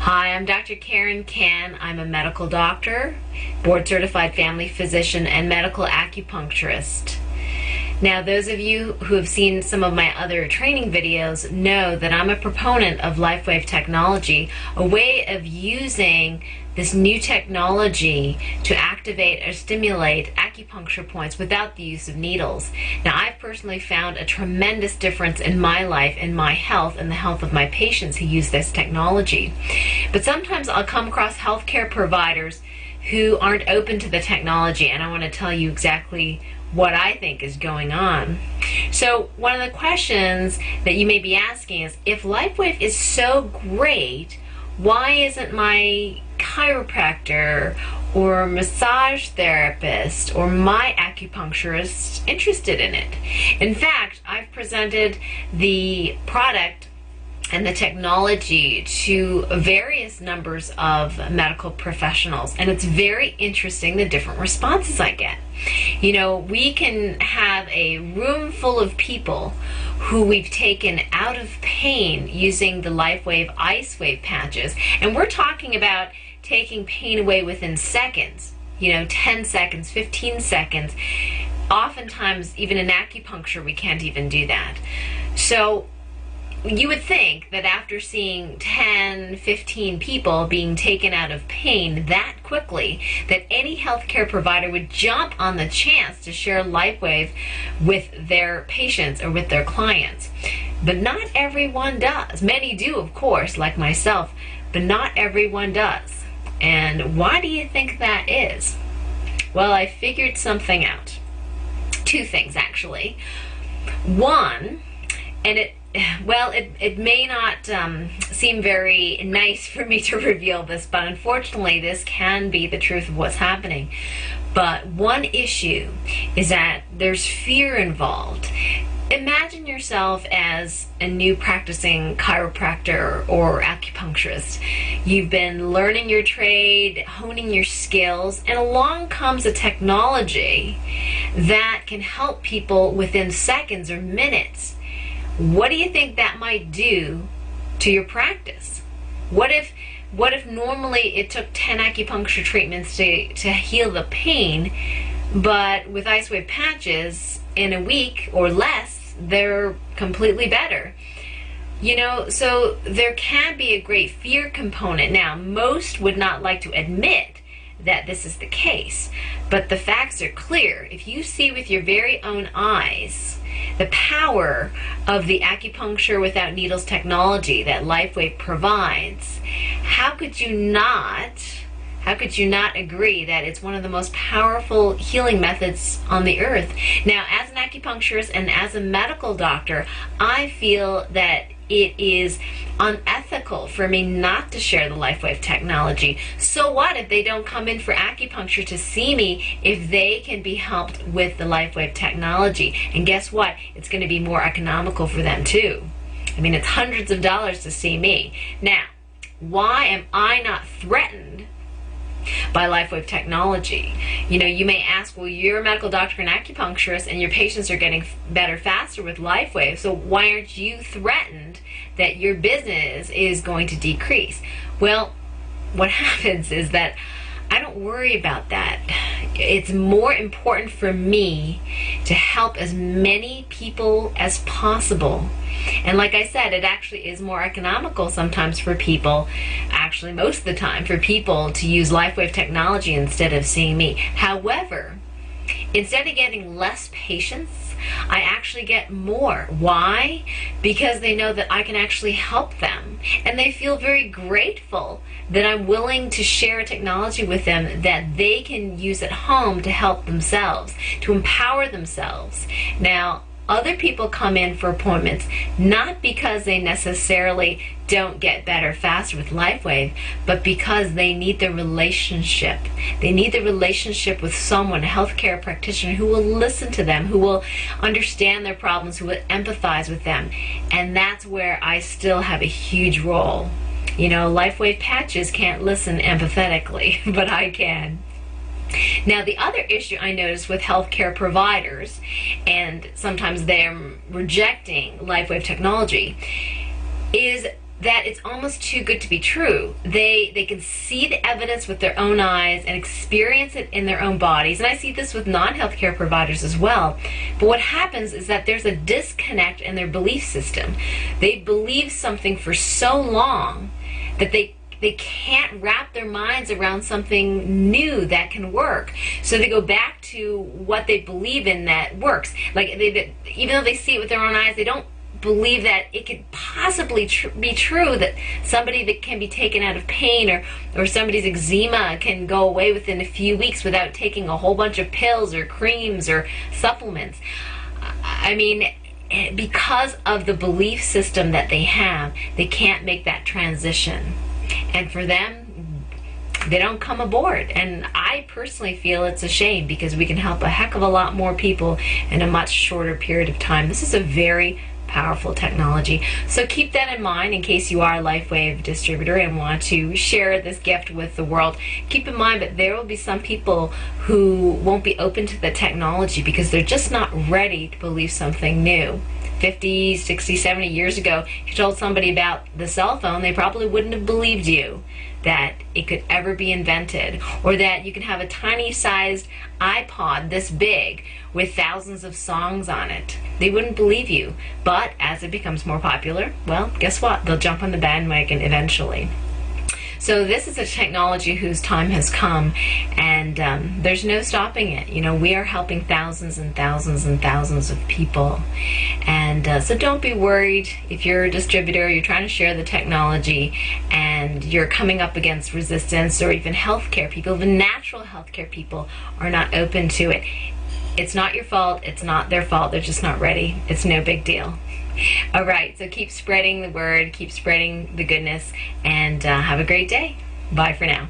Hi, I'm Dr. Karen Kan. I'm a medical doctor, board-certified family physician, and medical acupuncturist. Now, those of you who have seen some of my other training videos know that I'm a proponent of Lifewave technology, a way of using this new technology to activate or stimulate acupuncture points without the use of needles. Now, I've personally found a tremendous difference in my life, in my health, and the health of my patients who use this technology. But sometimes I'll come across healthcare providers who aren't open to the technology, and I want to tell you exactly what I think is going on. So one of the questions that you may be asking is, if Lifewave is so great, why isn't my chiropractor or massage therapist or my acupuncturist interested in it? In fact, I've presented the product and the technology to various numbers of medical professionals, and it's very interesting the different responses I get. You know, we can have a room full of people who we've taken out of pain using the Lifewave ice wave patches, and we're talking about taking pain away within seconds, 10 seconds, 15 seconds. Oftentimes, even in acupuncture, we can't even do that. So you would think that after seeing 10, 15 people being taken out of pain that quickly, that any healthcare provider would jump on the chance to share Lifewave with their patients or with their clients. But not everyone does. Many do, of course, like myself, but not everyone does. And why do you think that is? Well, I figured something out. Two things, actually. One, and it may not seem very nice for me to reveal this, but unfortunately this can be the truth of what's happening. But one issue is that there's fear involved. Imagine yourself as a new practicing chiropractor or acupuncturist. You've been learning your trade, honing your skills, and along comes a technology that can help people within seconds or minutes. What do you think that might do to your practice? What if normally it took 10 acupuncture treatments to heal the pain, but with ice wave patches in a week or less, they're completely better? So there can be a great fear component. Now, most would not like to admit that this is the case, but the facts are clear. If you see with your very own eyes the power of the acupuncture without needles technology that Lifewave provides, how could you not agree that it's one of the most powerful healing methods on the earth? Now, as an acupuncturist and as a medical doctor, I feel that it is unethical for me not to share the Lifewave technology. So what if they don't come in for acupuncture to see me if they can be helped with the Lifewave technology? And guess what? It's going to be more economical for them too. I mean, it's hundreds of dollars to see me. Now, why am I not threatened by Lifewave technology? You may ask, well, you're a medical doctor and acupuncturist and your patients are getting better faster with Lifewave, so why aren't you threatened that your business is going to decrease? Well, what happens is that I don't worry about that. It's more important for me to help as many people as possible. And like I said, it actually is more economical sometimes for people, actually most of the time, for people to use Lifewave technology instead of seeing me. However, instead of getting less patients, I actually get more. Why? Because they know that I can actually help them, and they feel very grateful that I'm willing to share technology with them that they can use at home to help themselves, to empower themselves. Now, other people come in for appointments not because they necessarily don't get better faster with Lifewave, but because they need the relationship. They need the relationship with someone, a healthcare practitioner, who will listen to them, who will understand their problems, who will empathize with them. And that's where I still have a huge role. Lifewave patches can't listen empathetically, but I can. Now, the other issue I notice with healthcare providers, and sometimes they're rejecting Lifewave technology, is that it's almost too good to be true. They can see the evidence with their own eyes and experience it in their own bodies. And I see this with non-healthcare providers as well. But what happens is that there's a disconnect in their belief system. They believe something for so long that they can't wrap their minds around something new that can work. So they go back to what they believe in that works. Like, even though they see it with their own eyes, they don't believe that it could possibly be true that somebody that can be taken out of pain, or somebody's eczema can go away within a few weeks without taking a whole bunch of pills or creams or supplements. I mean, because of the belief system that they have, they can't make that transition. And for them, they don't come aboard. And I personally feel it's a shame, because we can help a heck of a lot more people in a much shorter period of time. This is a very powerful technology. So keep that in mind in case you are a Lifewave distributor and want to share this gift with the world. Keep in mind that there will be some people who won't be open to the technology because they're just not ready to believe something new. 50, 60, 70 years ago, if you told somebody about the cell phone, they probably wouldn't have believed you that it could ever be invented, or that you can have a tiny sized iPod this big with thousands of songs on it. They wouldn't believe you. But as it becomes more popular, well, guess what? They'll jump on the bandwagon eventually. So this is a technology whose time has come, and there's no stopping it. You know, we are helping thousands and thousands and thousands of people. And so don't be worried if you're a distributor, you're trying to share the technology, and you're coming up against resistance, or even healthcare people, even natural healthcare people are not open to it. It's not your fault. It's not their fault. They're just not ready. It's no big deal. All right, so keep spreading the word, keep spreading the goodness, and have a great day. Bye for now.